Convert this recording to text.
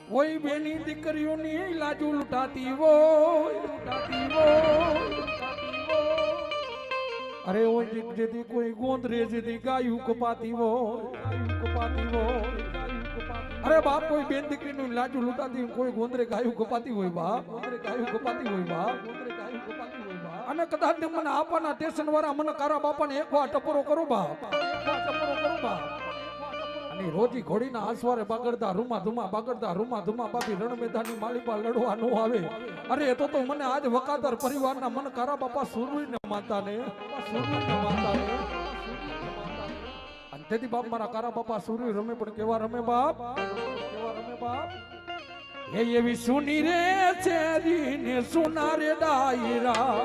કોઈ બેની દીકરીઓની લાજુ લૂંટાતી હોય અરે ઓય જેથી કોઈ ગોંદરે જેથી ગાયું કપાતી હોય અરે બાપ કોઈ બેન દીકરીનું લાજુ લૂંટાતી કોઈ ગોંદરે ગાયું કપાતી હોય બાપ અને કદાચ મને આપવાના સ્ટેશન વાળા મને કારા બાપાને એકવાર ટપરો કરો બાપ અને રોજી ઘોડીના આસવારે બાગડતા રૂમા ધુમા બાપી રણ મેદાનની માળીપા લડવા નો આવે અરે એ તો મને આજ વકાદર પરિવારના મન કારા બાપા સુરવીરને માનતા ને અને તેથી બાપ મારા કારા બાપા સુરવીર રમે પણ કેવા રમે બાપ એ એવી સુની રે છે દીને સુના રે ડાયરા